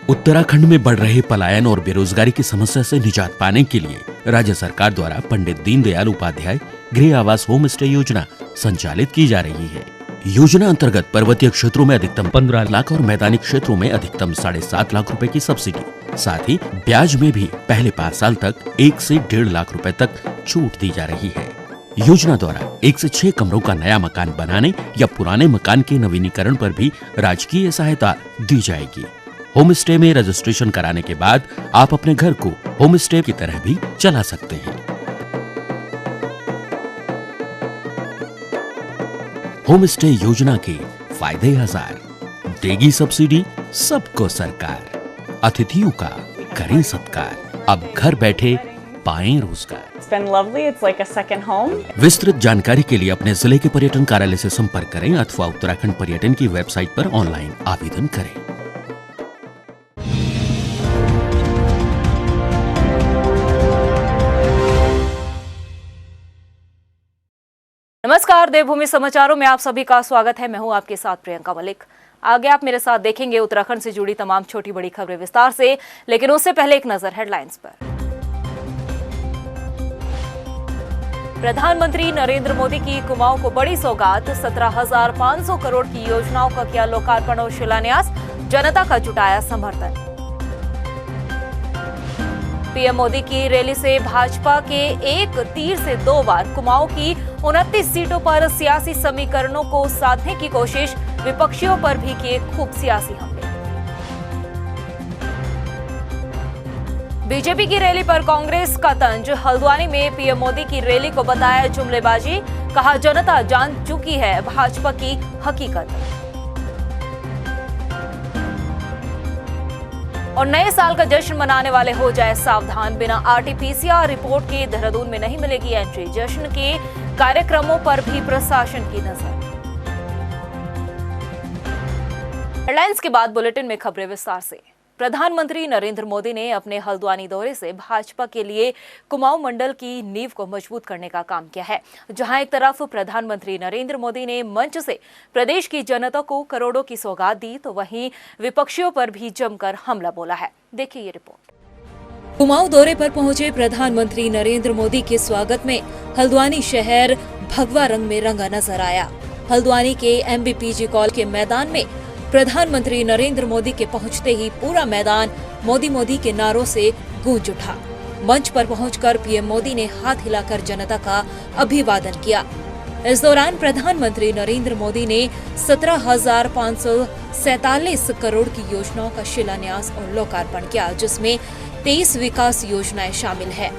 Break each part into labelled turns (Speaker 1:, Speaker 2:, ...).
Speaker 1: उत्तराखंड में बढ़ रहे पलायन और बेरोजगारी की समस्या से निजात पाने के लिए राज्य सरकार द्वारा पंडित दीनदयाल उपाध्याय गृह आवास होम स्टे योजना संचालित की जा रही है। योजना अंतर्गत पर्वतीय क्षेत्रों में अधिकतम 15 लाख और मैदानी क्षेत्रों में अधिकतम 7.5 लाख रुपए की सब्सिडी, साथ ही ब्याज में भी पहले 5 साल तक 1 से 1.5 लाख रुपए तक छूट दी जा रही है। योजना द्वारा 1 से 6 कमरों का नया मकान बनाने या पुराने मकान के नवीनीकरण पर भी राजकीय सहायता दी जाएगी। होम स्टे में रजिस्ट्रेशन कराने के बाद आप अपने घर को होम स्टे की तरह भी चला सकते हैं। होम स्टे योजना के फायदे 1000, देगी सब्सिडी सबको सरकार, अतिथियों का करें सत्कार, अब घर बैठे पाएं रोजगार।
Speaker 2: It's been lovely. It's like a second home.
Speaker 1: विस्तृत जानकारी के लिए अपने जिले के पर्यटन कार्यालय से संपर्क करें अथवा उत्तराखंड पर्यटन की वेबसाइट पर ऑनलाइन आवेदन करें।
Speaker 3: नमस्कार, देवभूमि समाचारों में आप सभी का स्वागत है। मैं हूं आपके साथ प्रियंका मलिक। आगे आप मेरे साथ देखेंगे उत्तराखंड से जुड़ी तमाम छोटी बड़ी खबरें विस्तार से, लेकिन उससे पहले एक नजर हेडलाइंस पर। प्रधानमंत्री नरेंद्र मोदी की कुमाऊं को बड़ी सौगात, 17,500 करोड़ की योजनाओं का किया लोकार्पण और शिलान्यास, जनता का जुटाया समर्थन। पीएम मोदी की रैली से भाजपा के एक तीर से 2 बार, कुमाऊं की 29 सीटों पर सियासी समीकरणों को साधने की कोशिश, विपक्षियों पर भी किए खूब सियासी हमले। बीजेपी की रैली पर कांग्रेस का तंज, हल्द्वानी में पीएम मोदी की रैली को बताया जुमलेबाजी, कहा जनता जान चुकी है भाजपा की हकीकत। और नए साल का जश्न मनाने वाले हो जाए सावधान, बिना आरटीपीसीआर रिपोर्ट के देहरादून में नहीं मिलेगी एंट्री, जश्न के कार्यक्रमों पर भी प्रशासन की नजर। हेडलाइंस के बाद बुलेटिन में खबरें विस्तार से। प्रधानमंत्री नरेंद्र मोदी ने अपने हल्द्वानी दौरे से भाजपा के लिए कुमाऊं मंडल की नींव को मजबूत करने का काम किया है। जहां एक तरफ प्रधानमंत्री नरेंद्र मोदी ने मंच से प्रदेश की जनता को करोड़ों की सौगात दी, तो वहीं विपक्षियों पर भी जमकर हमला बोला है। देखिए ये रिपोर्ट। कुमाऊं दौरे पर पहुंचे प्रधानमंत्री नरेंद्र मोदी के स्वागत में हल्द्वानी शहर भगवा रंग में रंगा नजर आया। हल्द्वानी के एमबीपीजी कॉल के मैदान में प्रधानमंत्री नरेंद्र मोदी के पहुंचते ही पूरा मैदान मोदी मोदी के नारों से गूंज उठा। मंच पर पहुंचकर पीएम मोदी ने हाथ हिलाकर जनता का अभिवादन किया। इस दौरान प्रधानमंत्री नरेंद्र मोदी ने 17,547 करोड़ की योजनाओं का शिलान्यास और लोकार्पण किया, जिसमें 23 विकास योजनाएं शामिल है।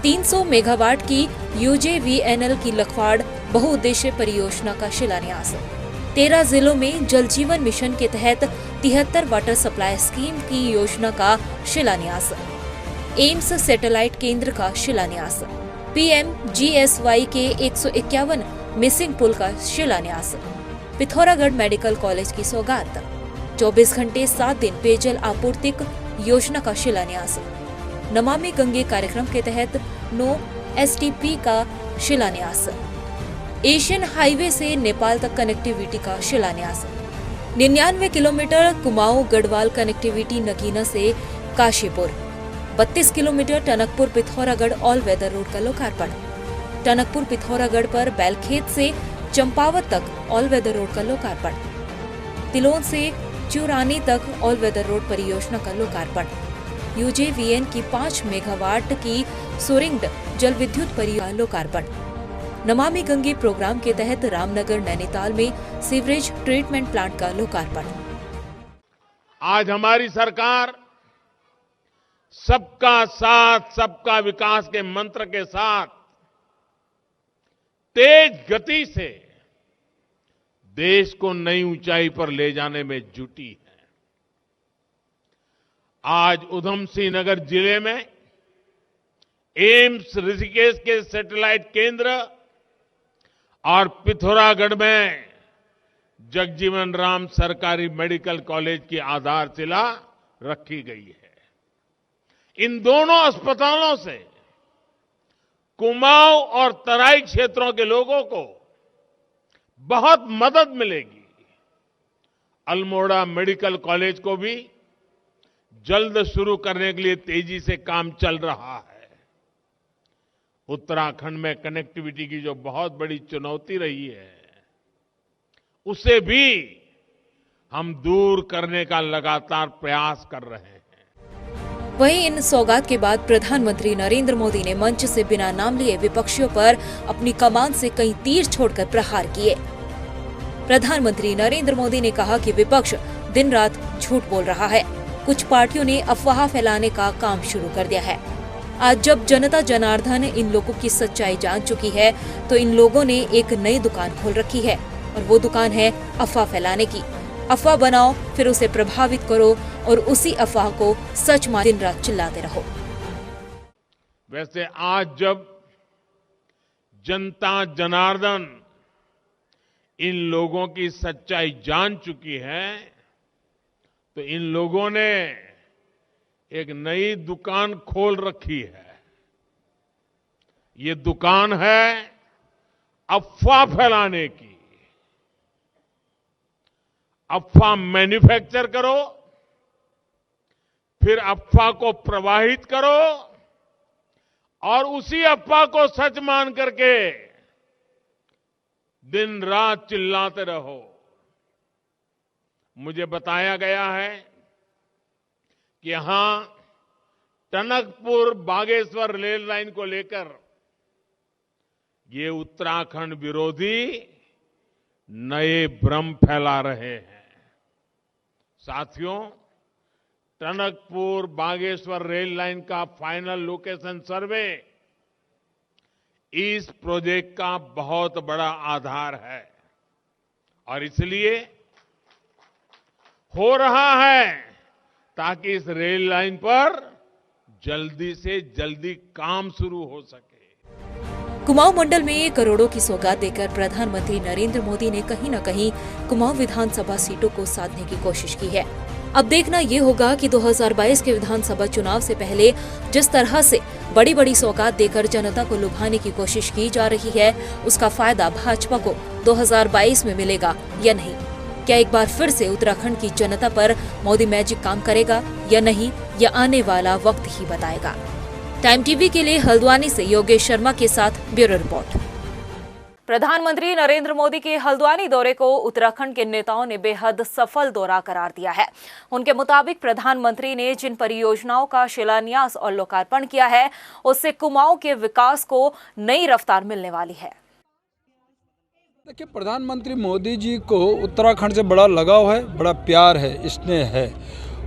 Speaker 3: 300 मेगावाट की यूजेवीएनएल की लखवाड़ बहुउद्देश्य परियोजना का शिलान्यास, 13 जिलों में जल जीवन मिशन के तहत 73 वाटर सप्लाई स्कीम की योजना का शिलान्यास, एम्स सैटेलाइट केंद्र का शिलान्यास, पीएमजीएसवाई के 151 मिसिंग पुल का शिलान्यास, पिथौरागढ़ मेडिकल कॉलेज की सौगात, 24 घंटे 7 दिन पेयजल आपूर्ति योजना का शिलान्यास, नमामि गंगे कार्यक्रम के तहत नो एसटीपी का शिलान्यास, एशियन हाईवे से नेपाल तक कनेक्टिविटी का शिलान्यास, 99 किलोमीटर कुमाऊं गढ़वाल कनेक्टिविटी नगीना से Kashipur, 32 kilometre Tanakpur Pithoragarh all weather road का लोकार्पण, टनकपुर पिथौरागढ़ पर बैलखेत से चंपावत तक ऑल वेदर रोड का लोकार्पण, तिलोन से चुरानी तक ऑल वेदर रोड परियोजना का लोकार्पण, यूजेवीएन की 5 मेगावाट की सुरिंग जल विद्युत परियोजना का लोकार्पण, नमामि गंगे प्रोग्राम के तहत रामनगर नैनीताल में सीवरेज ट्रीटमेंट प्लांट का लोकार्पण।
Speaker 4: आज हमारी सरकार सबका साथ सबका विकास के मंत्र के साथ तेज गति से देश को नई ऊंचाई पर ले जाने में जुटी है। आज उधम सिंह नगर जिले में एम्स ऋषिकेश के सैटेलाइट केंद्र और पिथौरागढ़ में जगजीवन राम सरकारी मेडिकल कॉलेज की आधारशिला रखी गई है। इन दोनों अस्पतालों से कुमाऊं और तराई क्षेत्रों के लोगों को बहुत मदद मिलेगी। अल्मोड़ा मेडिकल कॉलेज को भी जल्द शुरू करने के लिए तेजी से काम चल रहा है। उत्तराखंड में कनेक्टिविटी की जो बहुत बड़ी चुनौती रही है, उसे भी हम दूर करने का लगातार प्रयास कर रहे हैं।
Speaker 3: वहीं इन सौगात के बाद प्रधानमंत्री नरेंद्र मोदी ने मंच से बिना नाम लिए विपक्षियों पर अपनी कमान से कई तीर छोड़कर प्रहार किए। प्रधानमंत्री नरेंद्र मोदी ने कहा कि विपक्ष दिन रात झूठ बोल रहा है। कुछ पार्टियों ने अफवाह फैलाने का काम शुरू कर दिया है। आज जब जनता जनार्दन इन लोगों की सच्चाई जान चुकी है, तो इन लोगों ने एक नई दुकान खोल रखी है, और वो दुकान है अफवाह फैलाने की। अफवाह बनाओ, फिर उसे प्रभावित करो और उसी अफवाह को सच मान दिन रात चिल्लाते रहो।
Speaker 4: वैसे आज जब जनता जनार्दन इन लोगों की सच्चाई जान चुकी है, तो इन लोगों ने एक नई दुकान खोल रखी है। ये दुकान है अफवाह फैलाने की। अफवाह मैन्युफैक्चर करो, फिर अफवाह को प्रवाहित करो और उसी अफवाह को सच मान करके दिन रात चिल्लाते रहो। मुझे बताया गया है कि यहां टनकपुर बागेश्वर रेल लाइन को लेकर ये उत्तराखंड विरोधी नए भ्रम फैला रहे हैं। साथियों, टनकपुर बागेश्वर रेल लाइन का फाइनल लोकेशन सर्वे इस प्रोजेक्ट का बहुत बड़ा आधार है और इसलिए हो रहा है ताकि इस रेल लाइन पर जल्दी से जल्दी काम शुरू हो सके।
Speaker 3: कुमाऊं मंडल में करोड़ों की सौगात देकर प्रधानमंत्री नरेंद्र मोदी ने कहीं न कहीं कुमाऊं विधानसभा सीटों को साधने की कोशिश की है। अब देखना ये होगा कि 2022 के विधानसभा चुनाव से पहले जिस तरह से बड़ी बड़ी सौगात देकर जनता को लुभाने की कोशिश की जा रही है, उसका फायदा भाजपा को 2022 में मिलेगा या नहीं। क्या एक बार फिर से उत्तराखंड की जनता पर मोदी मैजिक काम करेगा या नहीं, यह आने वाला वक्त ही बताएगा। टाइम टीवी के लिए हल्द्वानी से योगेश शर्मा के साथ ब्यूरो रिपोर्ट। प्रधानमंत्री नरेंद्र मोदी के हल्द्वानी दौरे को उत्तराखंड के नेताओं ने बेहद सफल दौरा करार दिया है। उनके मुताबिक प्रधानमंत्री ने जिन परियोजनाओं का शिलान्यास और लोकार्पण किया है, उससे कुमाऊं के विकास को नई रफ्तार मिलने वाली है।
Speaker 5: देखिए, प्रधानमंत्री मोदी जी को उत्तराखंड से बड़ा लगाव है, बड़ा प्यार है, स्नेह है,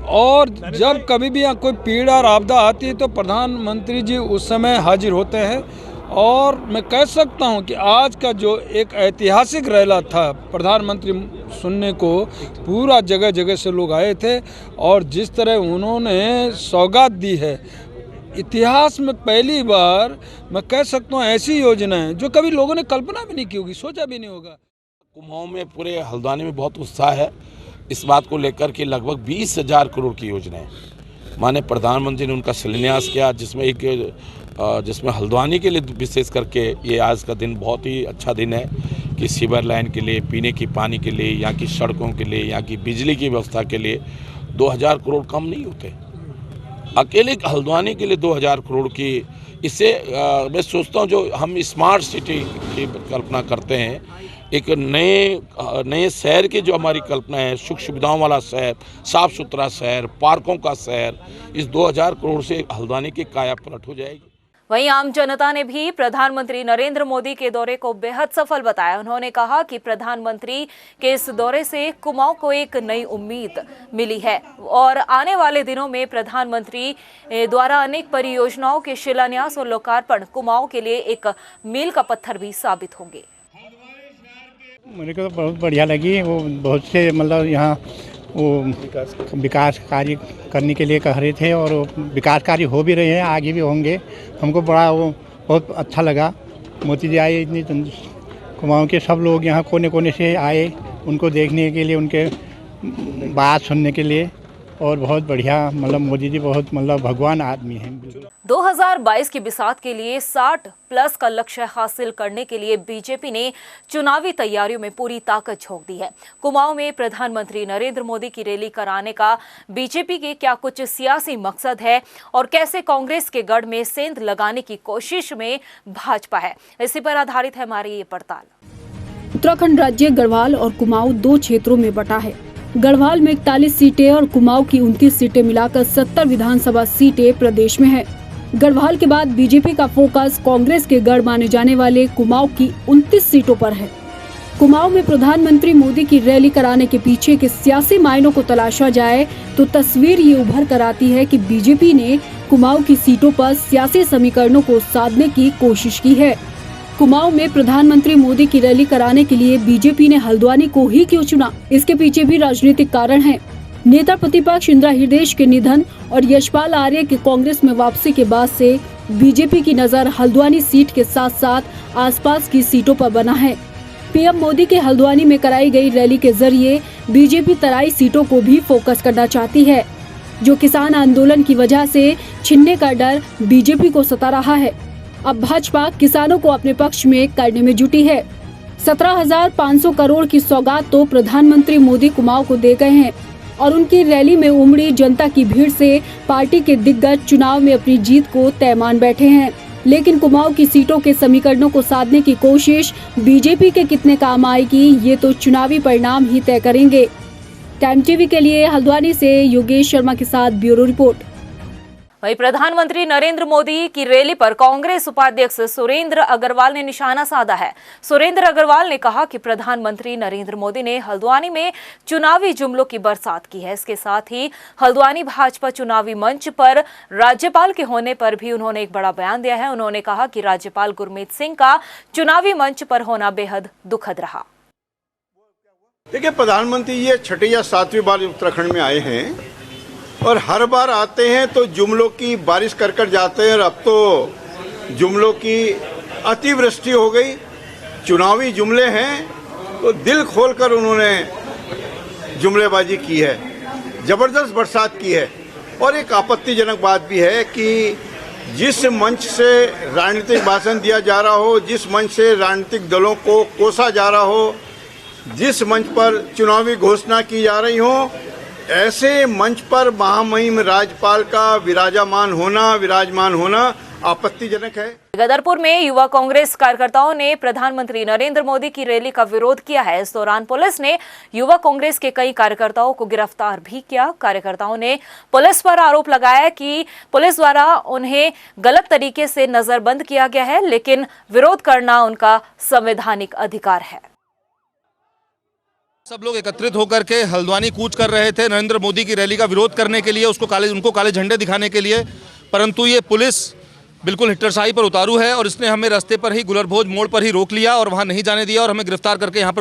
Speaker 5: और जब कभी भी यहाँ कोई पीड़ा और आपदा आती है तो प्रधानमंत्री जी उस समय हाजिर होते हैं। और मैं कह सकता हूँ कि आज का जो एक ऐतिहासिक रैला था, प्रधानमंत्री सुनने को पूरा जगह जगह से लोग आए थे, और जिस तरह उन्होंने सौगात दी है, इतिहास में पहली बार मैं कह सकता हूँ ऐसी योजनाएं जो कभी लोगों ने कल्पना भी नहीं की होगी, सोचा भी नहीं होगा।
Speaker 6: कुमाऊं में, पूरे हल्द्वानी में बहुत उत्साह है इस बात को लेकर कि लगभग 20,000 करोड़ की योजनाएं माननीय प्रधानमंत्री ने उनका शिलान्यास किया, जिसमें हल्द्वानी के लिए विशेष करके ये आज का दिन बहुत ही अच्छा दिन है कि सीवर लाइन के लिए, पीने की पानी के लिए, यहाँ की सड़कों के लिए, यहाँ की बिजली की व्यवस्था के लिए 2000 करोड़ कम नहीं होते। अकेले हल्द्वानी के लिए 2000 करोड़ की, इससे मैं सोचता हूँ जो हम स्मार्ट सिटी की कल्पना करते हैं, एक नए शहर की जो हमारी कल्पना है, सुख सुविधाओं वाला शहर, साफ सुथरा शहर, पार्कों का शहर, इस 2000 करोड़ से हल्द्वानी की काया पलट हो जाएगी।
Speaker 3: वहीं आम जनता ने भी प्रधानमंत्री नरेंद्र मोदी के दौरे को बेहद सफल बताया। उन्होंने कहा कि प्रधानमंत्री के इस दौरे से कुमाऊं को एक नई उम्मीद मिली है और आने वाले दिनों में प्रधानमंत्री द्वारा अनेक परियोजनाओं के शिलान्यास और लोकार्पण कुमाऊं के लिए एक मील का पत्थर भी साबित होंगे।
Speaker 7: मुझे को बहुत बढ़िया लगी। वो बहुत से मतलब यहाँ वो विकास कार्य करने के लिए कह रहे थे और विकास कार्य हो भी रहे हैं, आगे भी होंगे। हमको बड़ा वो बहुत अच्छा लगा। मोदी जी आए, इतनी कुमाऊं के सब लोग यहाँ कोने कोने से आए उनको देखने के लिए, उनके बात सुनने के लिए। और बहुत बढ़िया, मतलब मोदी जी बहुत मतलब भगवान आदमी हैं।
Speaker 3: 2022 की बिसात के लिए 60+ का लक्ष्य हासिल करने के लिए बीजेपी ने चुनावी तैयारियों में पूरी ताकत झोंक दी है। कुमाऊं में प्रधानमंत्री नरेंद्र मोदी की रैली कराने का बीजेपी के क्या कुछ सियासी मकसद है और कैसे कांग्रेस के गढ़ में सेंध लगाने की कोशिश में भाजपा है, इसी पर आधारित है हमारी ये पड़ताल।
Speaker 8: उत्तराखंड राज्य गढ़वाल और कुमाऊं 2 क्षेत्रों में बटा है। गढ़वाल में 41 सीटें और कुमाऊं की 29 सीटें मिलाकर 70 विधानसभा सीटें प्रदेश में है। गढ़वाल के बाद बीजेपी का फोकस कांग्रेस के गढ़ माने जाने वाले कुमाऊं की 29 सीटों पर है। कुमाऊं में प्रधानमंत्री मोदी की रैली कराने के पीछे के सियासी मायनों को तलाशा जाए तो तस्वीर ये उभर कर आती है कि बीजेपी ने कुमाऊं की सीटों पर सियासी समीकरणों को साधने की कोशिश की है। कुमाऊं में प्रधानमंत्री मोदी की रैली कराने के लिए बीजेपी ने हल्द्वानी को ही क्यों चुना, इसके पीछे भी राजनीतिक कारण हैं। नेता प्रतिपक्ष इंदिरा हृदयेश के निधन और यशपाल आर्य के कांग्रेस में वापसी के बाद से बीजेपी की नजर हल्द्वानी सीट के साथ साथ आसपास की सीटों पर बना है। पीएम मोदी के हल्द्वानी में कराई गई रैली के जरिए बीजेपी तराई सीटों को भी फोकस करना चाहती है, जो किसान आंदोलन की वजह से छिनने का डर बीजेपी को सता रहा है। अब भाजपा किसानों को अपने पक्ष में करने में जुटी है। 17,500 करोड़ की सौगात तो प्रधानमंत्री मोदी कुमाऊं को दे गए हैं और उनकी रैली में उमड़ी जनता की भीड़ से पार्टी के दिग्गज चुनाव में अपनी जीत को तय मान बैठे हैं। लेकिन कुमाऊं की सीटों के समीकरणों को साधने की कोशिश बीजेपी के कितने काम आएगी, ये तो चुनावी परिणाम ही तय करेंगे। टाइम टीवी के लिए हल्द्वानी से योगेश शर्मा के साथ ब्यूरो रिपोर्ट।
Speaker 3: वहीं प्रधानमंत्री नरेंद्र मोदी की रैली पर कांग्रेस उपाध्यक्ष सुरेंद्र अग्रवाल ने निशाना साधा है। सुरेंद्र अग्रवाल ने कहा कि प्रधानमंत्री नरेंद्र मोदी ने हल्द्वानी में चुनावी जुमलों की बरसात की है। इसके साथ ही हल्द्वानी भाजपा चुनावी मंच पर राज्यपाल के होने पर भी उन्होंने एक बड़ा बयान दिया है। उन्होंने कहा कि राज्यपाल गुरमीत सिंह का चुनावी मंच पर होना बेहद दुखद रहा।
Speaker 9: देखिए, प्रधानमंत्री ये 6ठी या 7वीं बार उत्तराखंड में आए हैं और हर बार आते हैं तो जुमलों की बारिश कर जाते हैं। और अब तो जुमलों की अतिवृष्टि हो गई। चुनावी जुमले हैं तो दिल खोलकर उन्होंने जुमलेबाजी की है, जबरदस्त बरसात की है। और एक आपत्तिजनक बात भी है कि जिस मंच से राजनीतिक भाषण दिया जा रहा हो, जिस मंच से राजनीतिक दलों को कोसा जा रहा हो, जिस मंच पर चुनावी घोषणा की जा रही हो, ऐसे मंच पर महामहिम राज्यपाल का विराजमान होना आपत्तिजनक है।
Speaker 3: गदरपुर में युवा कांग्रेस कार्यकर्ताओं ने प्रधानमंत्री नरेंद्र मोदी की रैली का विरोध किया है। इस दौरान पुलिस ने युवा कांग्रेस के कई कार्यकर्ताओं को गिरफ्तार भी किया। कार्यकर्ताओं ने पुलिस पर आरोप लगाया कि पुलिस द्वारा उन्हें गलत तरीके से नजरबंद किया गया है, लेकिन विरोध करना उनका संवैधानिक अधिकार है।
Speaker 10: सब लोग एकत्रित होकर के हल्द्वानी कूच कर रहे थे नरेंद्र मोदी की रैली का विरोध करने के लिए, उनको काले झंडे दिखाने के लिए, परंतु ये पुलिस बिल्कुल हिट्टरशाही पर उतारू है और इसने हमें रास्ते पर ही गुलरभोज मोड़ पर ही रोक लिया और वहां नहीं जाने दिया और हमें गिरफ्तार करके यहाँ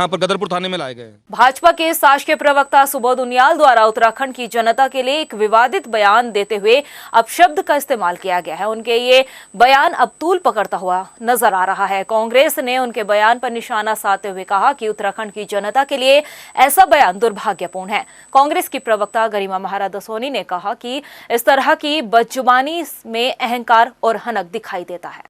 Speaker 10: पर गदरपुर थाने में लाए गए। भाजपा
Speaker 3: के शासकीय प्रवक्ता सुबोध उनियाल द्वारा उत्तराखंड की जनता के लिए एक विवादित बयान देते हुए अपशब्द का इस्तेमाल किया गया है। उनके ये बयान अब तूल पकड़ता हुआ नजर आ रहा है। कांग्रेस ने उनके बयान पर निशाना साधते हुए कहा कि उत्तराखंड की जनता के लिए ऐसा बयान दुर्भाग्यपूर्ण है। कांग्रेस की प्रवक्ता गरिमा महाराज सोनी ने कहा कि इस तरह की बदजुबानी में अहंकार और हनक दिखाई देता है।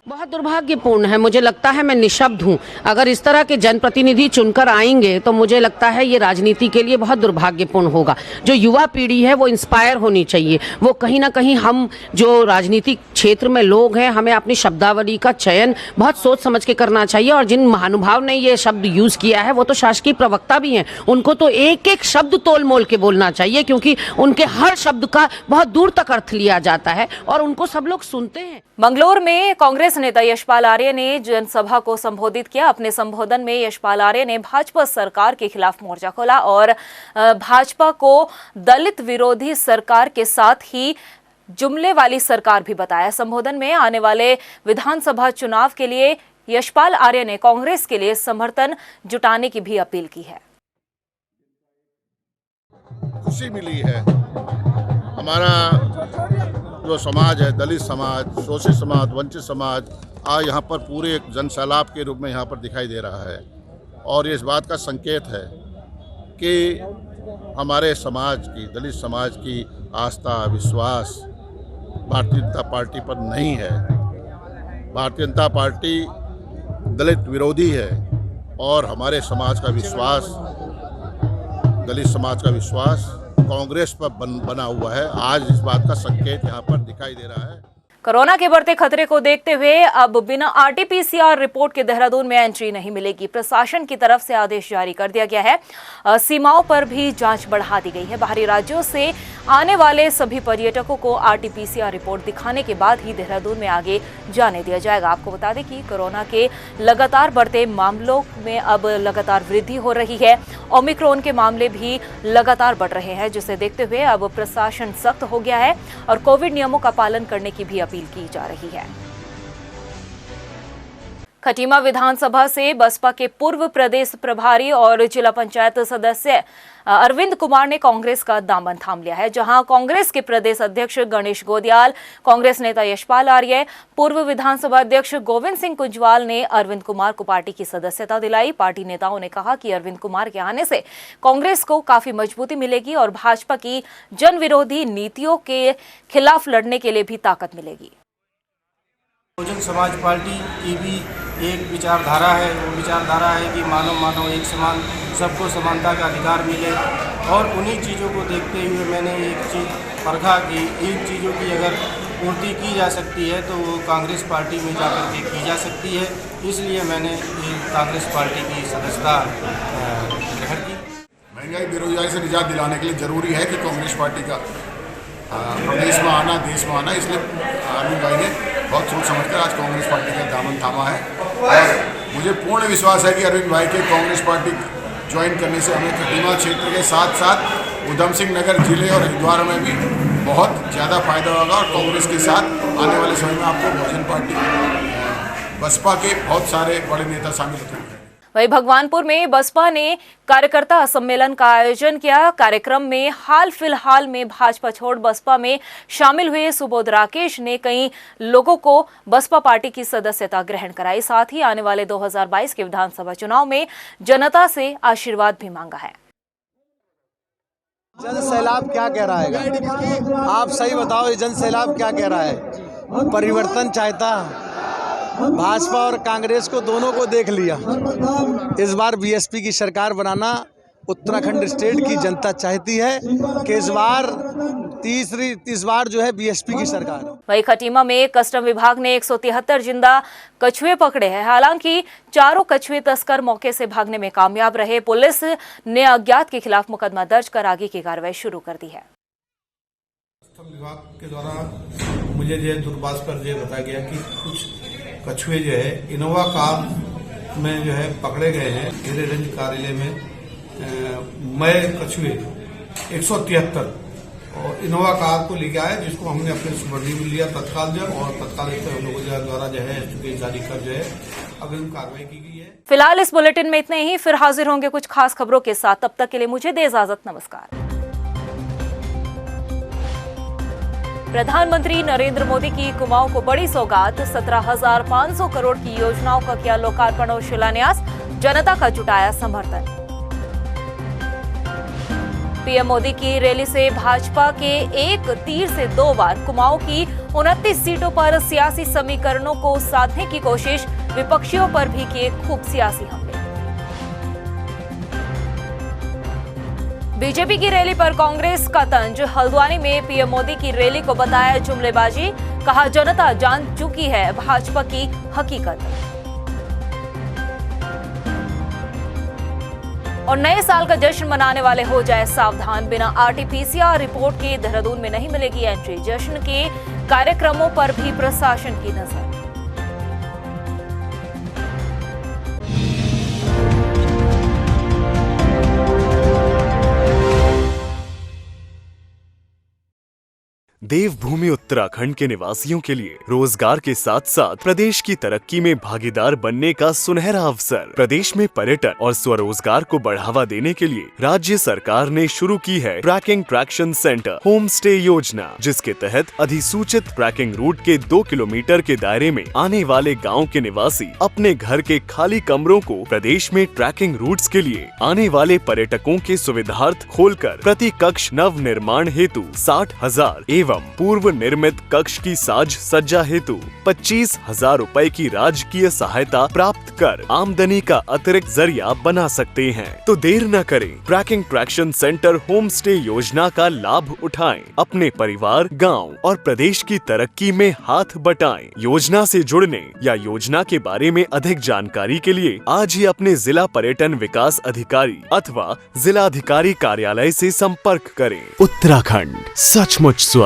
Speaker 11: बहुत दुर्भाग्यपूर्ण है। मुझे लगता है, मैं निशब्द हूं, अगर इस तरह के जनप्रतिनिधि चुनकर आएंगे तो मुझे लगता है ये राजनीति के लिए बहुत दुर्भाग्यपूर्ण होगा। जो युवा पीढ़ी है वो इंस्पायर होनी चाहिए। वो कहीं ना कहीं, हम जो राजनीतिक क्षेत्र में लोग हैं, हमें अपनी शब्दावली का चयन बहुत सोच समझ के करना चाहिए। और जिन महानुभाव ने ये शब्द यूज किया है वो तो शासकीय प्रवक्ता भी हैं, उनको तो एक एक शब्द तोल मोल के बोलना चाहिए, क्योंकि उनके हर शब्द का बहुत दूर तक अर्थ लिया जाता है और उनको सब लोग सुनते हैं।
Speaker 3: मंगलोर में कांग्रेस नेता यशपाल आर्य ने जनसभा को संबोधित किया। अपने संबोधन में यशपाल आर्य ने भाजपा सरकार के खिलाफ मोर्चा खोला और भाजपा को दलित विरोधी सरकार के साथ ही जुमले वाली सरकार भी बताया। संबोधन में आने वाले विधानसभा चुनाव के लिए यशपाल आर्य ने कांग्रेस के लिए समर्थन जुटाने की भी अपील की है।
Speaker 12: खुशी मिली है, हमारा जो समाज है, दलित समाज, शोषित समाज, वंचित समाज, आज यहाँ पर पूरे एक जनसैलाब के रूप में यहाँ पर दिखाई दे रहा है। और ये इस बात का संकेत है कि हमारे समाज की, दलित समाज की आस्था विश्वास भारतीय जनता पार्टी पर नहीं है। भारतीय जनता पार्टी दलित विरोधी है और हमारे समाज का विश्वास, दलित समाज का विश्वास कांग्रेस पर बना हुआ है। आज इस बात का संकेत यहाँ पर दिखाई दे रहा है।
Speaker 3: कोरोना के बढ़ते खतरे को देखते हुए अब बिना आरटीपीसीआर रिपोर्ट के देहरादून में एंट्री नहीं मिलेगी। प्रशासन की तरफ से आदेश जारी कर दिया गया है। सीमाओं पर भी जांच बढ़ा दी गई है। बाहरी राज्यों से आने वाले सभी पर्यटकों को आरटीपीसीआर रिपोर्ट दिखाने के बाद ही देहरादून में आगे जाने दिया जाएगा। आपको बता दें कि कोरोना के लगातार बढ़ते मामलों में अब लगातार वृद्धि हो रही है। ओमिक्रॉन के मामले भी लगातार बढ़ रहे हैं, जिसे देखते हुए अब प्रशासन सख्त हो गया है और कोविड नियमों का पालन करने की भी अपील की जा रही है। खटीमा विधानसभा से बसपा के पूर्व प्रदेश प्रभारी और जिला पंचायत सदस्य अरविंद कुमार ने कांग्रेस का दामन थाम लिया है। जहां कांग्रेस के प्रदेश अध्यक्ष गणेश गोदियाल, कांग्रेस नेता यशपाल आर्य, पूर्व विधानसभा अध्यक्ष गोविंद सिंह कुंजवाल ने अरविंद कुमार को पार्टी की सदस्यता दिलाई। पार्टी नेताओं ने कहा कि अरविंद कुमार के आने से कांग्रेस को काफी मजबूती मिलेगी और भाजपा की जन विरोधी नीतियों के खिलाफ लड़ने के लिए भी ताकत मिलेगी।
Speaker 13: बहुजन समाज पार्टी की भी एक विचारधारा है। वो विचारधारा है कि मानव एक समान, सबको समानता का अधिकार मिले और उन्हीं चीज़ों को देखते हुए मैंने एक चीज़ परखा कि इन चीज़ों की अगर पूर्ति की जा सकती है तो वो कांग्रेस पार्टी में जाकर के की जा सकती है। इसलिए मैंने कांग्रेस पार्टी की सदस्यता ग्रहण की।
Speaker 12: महंगाई बेरोजगारी से निजात दिलाने के लिए ज़रूरी है कि कांग्रेस पार्टी का प्रदेश में आना, देश में आना, इसलिए अरविंद भाई ने बहुत सोच समझकर आज कांग्रेस पार्टी का दामन थामा है और मुझे पूर्ण विश्वास है कि अरविंद भाई के कांग्रेस पार्टी ज्वाइन करने से हमें खटीमा क्षेत्र के साथ साथ उधम सिंह नगर जिले और हरिद्वार में भी बहुत ज़्यादा फायदा होगा और कांग्रेस के साथ आने वाले समय में आपको बहुजन पार्टी बसपा के बहुत सारे बड़े नेता शामिल होते हैं।
Speaker 3: वहीं भगवानपुर में बसपा ने कार्यकर्ता सम्मेलन का आयोजन किया। कार्यक्रम में हाल फिलहाल में भाजपा छोड़ बसपा में शामिल हुए सुबोध राकेश ने कई लोगों को बसपा पार्टी की सदस्यता ग्रहण कराई। साथ ही आने वाले 2022 के विधानसभा चुनाव में जनता से आशीर्वाद भी मांगा है।
Speaker 14: जन सैलाब क्या कह रहा है? आप सही बताओ, ये जन सैलाब क्या कह रहा है? परिवर्तन चाहता, भाजपा और कांग्रेस को दोनों को देख लिया। इस बार बीएसपी की सरकार बनाना उत्तराखंड स्टेट की जनता चाहती है कि इस बार जो है बीएसपी की सरकार।
Speaker 3: वहीं खटीमा में कस्टम विभाग ने 173 जिंदा कछुए पकड़े हैं। हालांकि चारों कछुए तस्कर मौके से भागने में कामयाब रहे। पुलिस ने अज्ञात के खिलाफ मुकदमा दर्ज कर आगे की कार्रवाई शुरू कर दी है।
Speaker 15: कस्टम विभाग के द्वारा मुझे जो दूरभाष पर यह बताया गया कि कुछ कछुए जो है इनोवा कार में जो है पकड़े गए हैं। खेरे रेंज कार्यालय में मय कछुए 173 और इनोवा कार को लेके आए, जिसको हमने अपने सुपर्दी में लिया तत्काल इस पर हम लोगों द्वारा जो है चुके जारी कर जो है अग्रिम कार्रवाई की गई है।
Speaker 3: फिलहाल इस बुलेटिन में इतने ही। फिर हाजिर होंगे कुछ खास खबरों के साथ। तब तक के लिए मुझे दे इजाजत। नमस्कार। प्रधानमंत्री नरेंद्र मोदी की कुमाऊं को बड़ी सौगात। 17,500 करोड़ की योजनाओं का किया लोकार्पण और शिलान्यास। जनता का जुटाया समर्थन। पीएम मोदी की रैली से भाजपा के एक तीर से दो बार। कुमाऊं की 29 सीटों पर सियासी समीकरणों को साधने की कोशिश। विपक्षियों पर भी किए खूब सियासी हमले। बीजेपी की रैली पर कांग्रेस का तंज। हल्द्वानी में पीएम मोदी की रैली को बताया जुमलेबाजी। कहा जनता जान चुकी है भाजपा की हकीकत। और नए साल का जश्न मनाने वाले हो जाए सावधान। बिना आरटीपीसीआर रिपोर्ट के देहरादून में नहीं मिलेगी एंट्री। जश्न के कार्यक्रमों पर भी प्रशासन की नजर।
Speaker 16: देवभूमि उत्तराखंड के निवासियों के लिए रोजगार के साथ साथ प्रदेश की तरक्की में भागीदार बनने का सुनहरा अवसर। प्रदेश में पर्यटन और स्वरोजगार को बढ़ावा देने के लिए राज्य सरकार ने शुरू की है trekking traction centre home stay योजना, जिसके तहत अधिसूचित ट्रैकिंग रूट के 2 किलोमीटर के दायरे में आने वाले गाँव के निवासी अपने घर के खाली कमरों को प्रदेश में ट्रैकिंग रूट्स के लिए आने वाले पर्यटकों के सुविधार्थ खोलकर प्रति कक्ष नव निर्माण हेतु 60,000 एवं पूर्व निर्मित कक्ष की साज सज्जा हेतु 25,000 रुपए की राजकीय सहायता प्राप्त कर आमदनी का अतिरिक्त जरिया बना सकते हैं। तो देर न करें, trekking traction centre home stay योजना का लाभ उठाएं, अपने परिवार, गांव और प्रदेश की तरक्की में हाथ बटाएं। योजना से जुड़ने या योजना के बारे में अधिक जानकारी के लिए आज ही अपने जिला पर्यटन विकास अधिकारी अथवा जिला अधिकारी कार्यालय से संपर्क करें। उत्तराखंड सचमुच स्वर्ग।